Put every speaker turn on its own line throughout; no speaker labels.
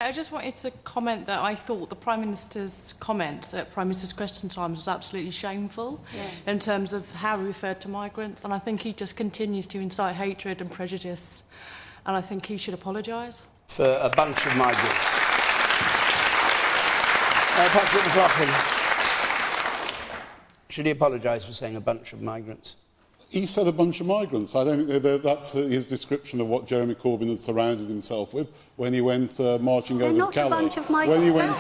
I just wanted to comment that I thought the Prime Minister's comments at Prime Minister's Question Time was absolutely shameful in terms of how he referred to migrants, and I think he just continues to incite hatred and prejudice, and I think he should apologise.
For a bunch of migrants. Patrick McLaughlin. Should he apologise for saying a bunch of migrants?
He said a bunch of migrants. I don't think that's his description of what Jeremy Corbyn has surrounded himself with when he went marching over to Calais.
When he went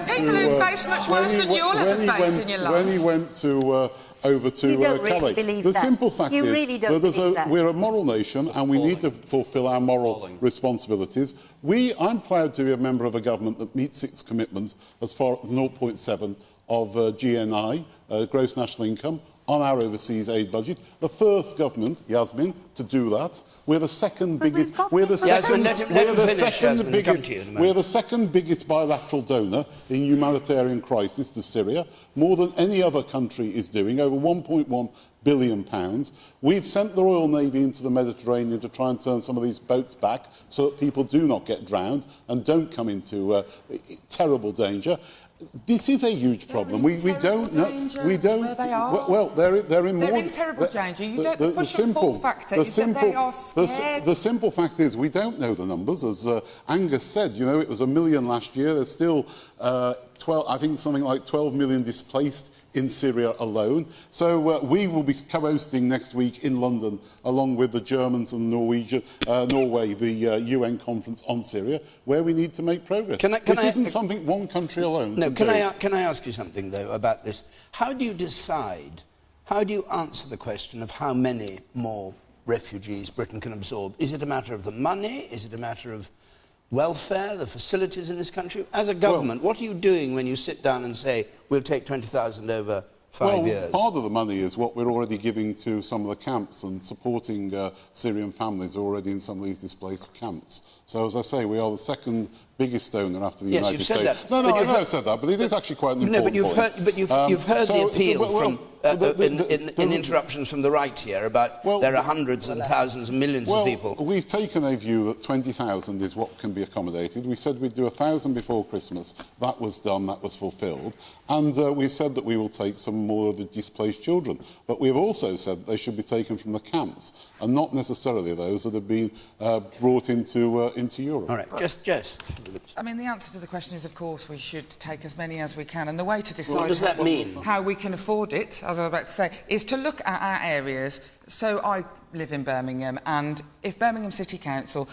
people who face much worse than you'll ever face in your life.
When he went to over to Calais. The simple fact is that we're a moral nation and we need to fulfil our moral responsibilities. I'm proud to be a member of a government that meets its commitment as far as 0.7 of GNI, gross national income, on our overseas aid budget. The first government, Yasmin, to do that. We're the second biggest. We're the second biggest bilateral donor in humanitarian crisis to Syria, more than any other country is doing, over £1.1 billion. We've sent the Royal Navy into the Mediterranean to try and turn some of these boats back so that people do not get drowned and don't come into terrible danger. This is a huge problem. We don't know. We don't.
Where they are.
Well, they're in more.
They're in terrible danger. You don't. The simple factor is that they are scared.
The simple fact is we don't know the numbers. As Angus said, you know, it was 1 million last year. There's still 12. I think something like 12 million displaced in Syria alone. So we will be co-hosting next week in London, along with the Germans and Norway, the UN conference on Syria, where we need to make progress. This isn't something one country alone can do.
Can I ask you something, though, about this? How do you decide, how do you answer the question of how many more refugees Britain can absorb? Is it a matter of the money? Is it a matter of welfare, the facilities in this country? As a government, what are you doing when you sit down and say, we'll take 20,000 over 5 years?
Part of the money is what we're already giving to some of the camps and supporting Syrian families already in some of these displaced camps. So, as I say, we are the second biggest donor after the United States.
Yes, you've said that.
No, I know I said that, but it is actually quite an important point.
But you've heard the appeal in interruptions from the right here about there are hundreds and thousands and millions of people.
We've taken a view that 20,000 is what can be accommodated. We said we'd do 1,000 before Christmas. That was done, that was fulfilled. And we've said that we will take some more of the displaced children. But we've also said they should be taken from the camps and not necessarily those that have been brought into Europe.
All right, Jess.
I mean, the answer to the question is, of course, we should take as many as we can. And the way to decide
what does that mean?
How we can afford it, as I was about to say, is to look at our areas. So I live in Birmingham, and if Birmingham City Council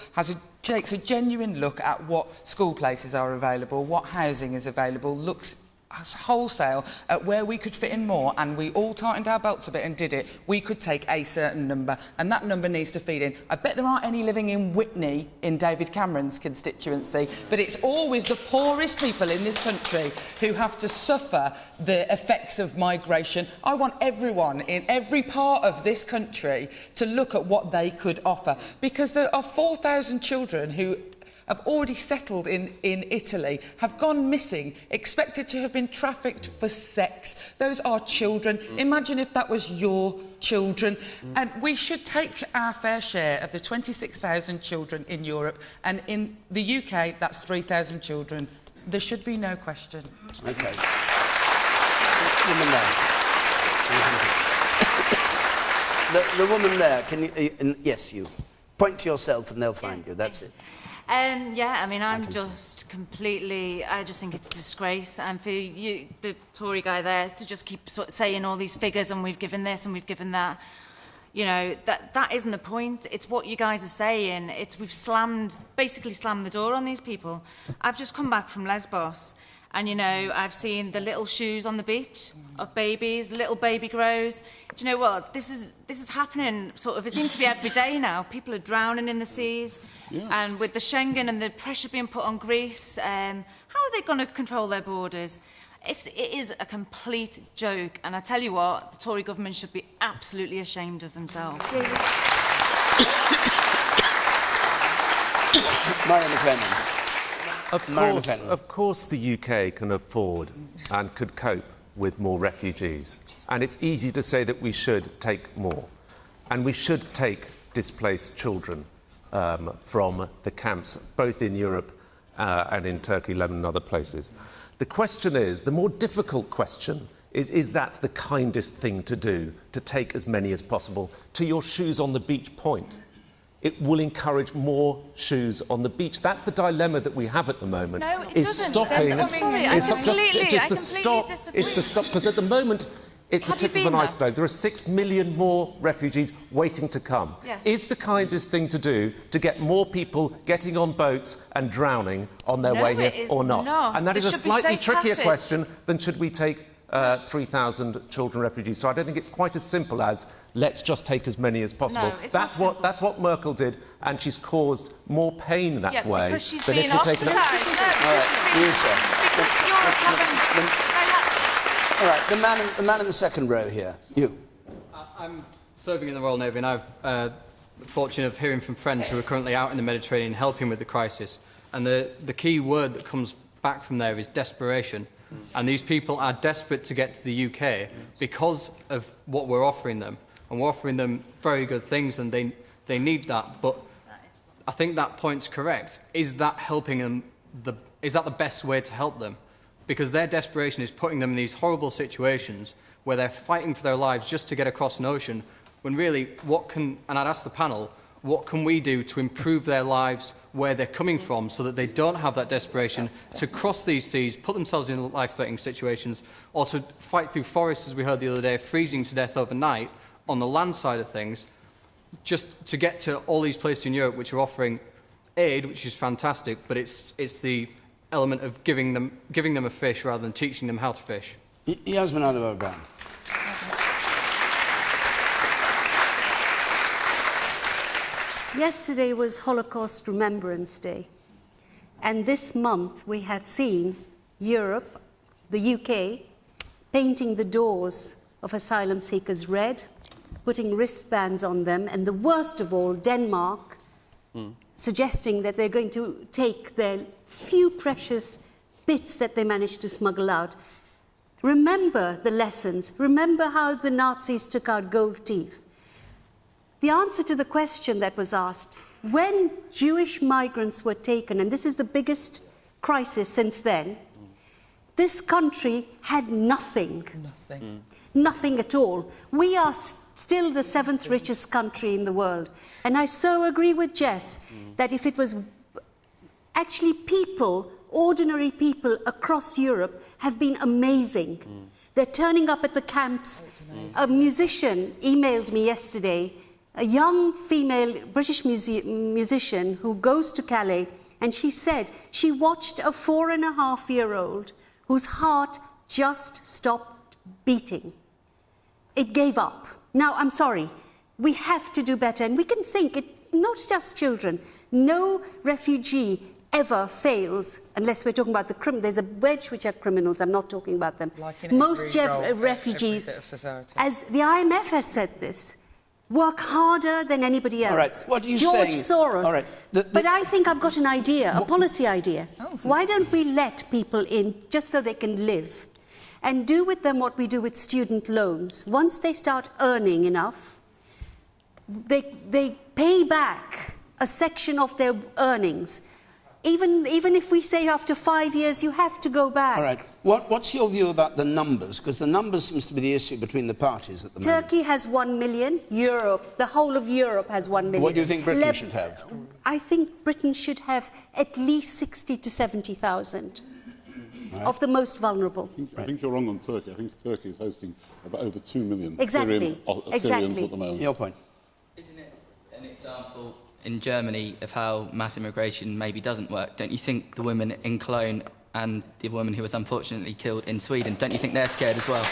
takes a genuine look at what school places are available, what housing is available, looks wholesale at where we could fit in more, and we all tightened our belts a bit and did it, we could take a certain number, and that number needs to feed in. I bet there aren't any living in Witney in David Cameron's constituency, but it's always the poorest people in this country who have to suffer the effects of migration. I want everyone in every part of this country to look at what they could offer, because there are 4,000 children who have already settled in Italy, have gone missing, expected to have been trafficked for sex. Those are children. Imagine if that was your children. And we should take our fair share of the 26,000 children in Europe, and in the UK, that's 3,000 children. There should be no question.
OK. The woman there, can you... yes, you. Point to yourself and they'll find you, that's it.
Yeah, I mean, I just think it's a disgrace. And for you, the Tory guy there, to just keep saying all these figures and we've given this and we've given that, you know, that isn't the point. It's what you guys are saying. We've basically slammed the door on these people. I've just come back from Lesbos, and, you know, I've seen the little shoes on the beach of babies, little baby grows. Do you know what? This is happening sort of, it seems to be every day now. People are drowning in the seas. Yes. And with the Schengen and the pressure being put on Greece, how are they going to control their borders? It is a complete joke. And I tell you what, the Tory government should be absolutely ashamed of themselves.
Mary McLennan.
Of course the UK can afford and could cope with more refugees. And it's easy to say that we should take more. And we should take displaced children from the camps, both in Europe and in Turkey, Lebanon and other places. The question is, the more difficult question is that the kindest thing to do, to take as many as possible? To your shoes on the beach point. It will encourage more shoes on the beach. That's the dilemma that we have at the moment.
No, it
is
doesn't.
stopping.
I'm sorry, I completely disagree.
It's to stop, because at the moment it's a tip of an iceberg. There are 6 million more refugees waiting to come.
Yeah.
Is the kindest thing to do to get more people getting on boats and drowning on their way here or not? And that is a slightly trickier question than should we take 3,000 children refugees. So I don't think it's quite as simple as let's just take as many as possible.
No, that's
what Merkel did, and she's caused more pain that way.
Because she's
than
being
if she'd taken
ostracised.
All right, the man in the second row here. You.
I'm serving in the Royal Navy, and I've the fortune of hearing from friends who are currently out in the Mediterranean helping with the crisis. And the key word that comes back from there is desperation. And these people are desperate to get to the UK because of what we're offering them. And we're offering them very good things, and they need that. But I think that point's correct. Is that helping them? Is that the best way to help them? Because their desperation is putting them in these horrible situations where they're fighting for their lives just to get across an ocean, when really, and I'd ask the panel, what can we do to improve their lives where they're coming from so that they don't have that desperation to cross these seas, put themselves in life-threatening situations, or to fight through forests, as we heard the other day, freezing to death overnight on the land side of things, just to get to all these places in Europe which are offering aid, which is fantastic, but it's the element of giving them a fish rather than teaching them how to fish.
Yasmin Alibaba.
Yesterday was Holocaust Remembrance Day, and this month we have seen Europe, the UK, painting the doors of asylum seekers red, putting wristbands on them, and the worst of all, Denmark, suggesting that they're going to take their few precious bits that they managed to smuggle out. Remember the lessons. Remember how the Nazis took out gold teeth. The answer to the question that was asked, when Jewish migrants were taken, and this is the biggest crisis since then, this country had nothing. Nothing at all. We are still the 7th richest country in the world. And I so agree with Jess that if it was actually people, ordinary people across Europe have been amazing. They're turning up at the camps. A musician emailed me yesterday, a young female British musician who goes to Calais, and she said she watched a 4.5-year-old whose heart just stopped beating. It gave up. Now, I'm sorry, we have to do better, and we can think, not just children, no refugee ever fails, unless we're talking about the criminals. There's a wedge which are criminals, I'm not talking about them.
Like
most refugees, as the IMF has said this, work harder than anybody else.
All right, what are you
George
saying?
Soros.
All right,
but I think I've got an idea, a policy idea. Why don't we let people in just so they can live? And do with them what we do with student loans. Once they start earning enough, they pay back a section of their earnings. Even if we say after 5 years, you have to go back.
All right. What's your view about the numbers? Because the numbers seems to be the issue between the parties at the moment.
Turkey has 1 million. Europe, the whole of Europe has 1 million.
What do you think Britain should have?
I think Britain should have at least 60 to 70,000 of the most vulnerable.
I think you're wrong on Turkey. I think Turkey is hosting about over 2 million
Syrians
at the moment.
Your point.
Isn't it an example in Germany of how mass immigration maybe doesn't work? Don't you think the women in Cologne and the woman who was unfortunately killed in Sweden, don't you think they're scared as well?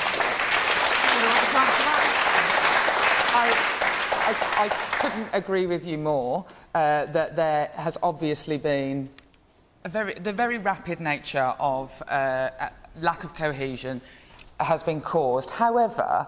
I couldn't agree with you more that there has obviously been the very rapid nature of lack of cohesion has been caused. However,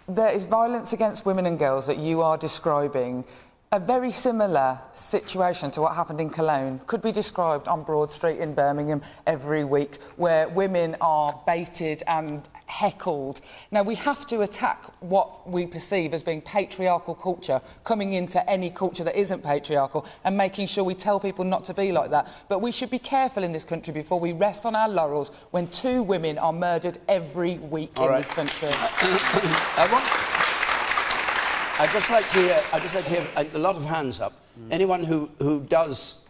there is violence against women and girls that you are describing. A very similar situation to what happened in Cologne could be described on Broad Street in Birmingham every week, where women are baited and heckled. Now, we have to attack what we perceive as being patriarchal culture, coming into any culture that isn't patriarchal, and making sure we tell people not to be like that. But we should be careful in this country before we rest on our laurels when 2 women are murdered every week in this country.
I'd just like to hear a lot of hands up. Anyone who does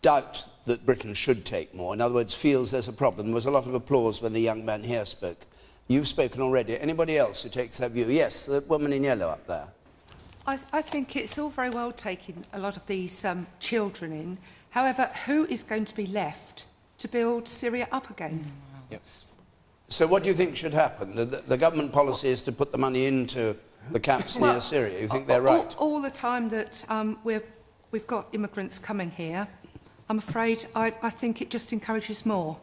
doubt that Britain should take more, in other words, feels there's a problem. There was a lot of applause when the young man here spoke. You've spoken already. Anybody else who takes that view? Yes, the woman in yellow up there.
I think it's all very well taking a lot of these children in. However, who is going to be left to build Syria up again?
Yes. So what do you think should happen? The government policy is to put the money into the camps near Syria. You think they're right?
All the time that we've got immigrants coming here, I'm afraid I think it just encourages more.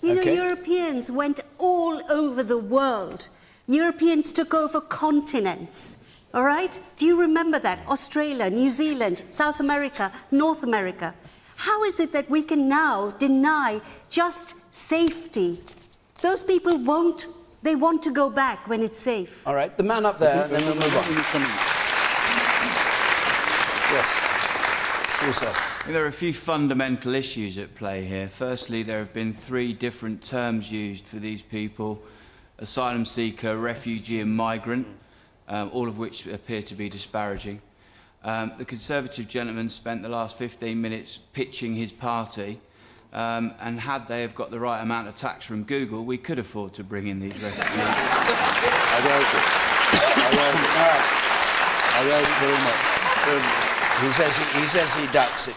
You know, Europeans went all over the world. Europeans took over continents, all right? Do you remember that? Australia, New Zealand, South America, North America. How is it that we can now deny just safety? Those people won't, they want to go back when it's safe.
All right, the man up there, and then we'll move on. Yes. Also.
There are a few fundamental issues at play here. Firstly, there have been 3 different terms used for these people: asylum seeker, refugee and migrant, all of which appear to be disparaging. The Conservative gentleman spent the last 15 minutes pitching his party, and had they have got the right amount of tax from Google, we could afford to bring in these refugees.
I like it very much.
He says he doubts it.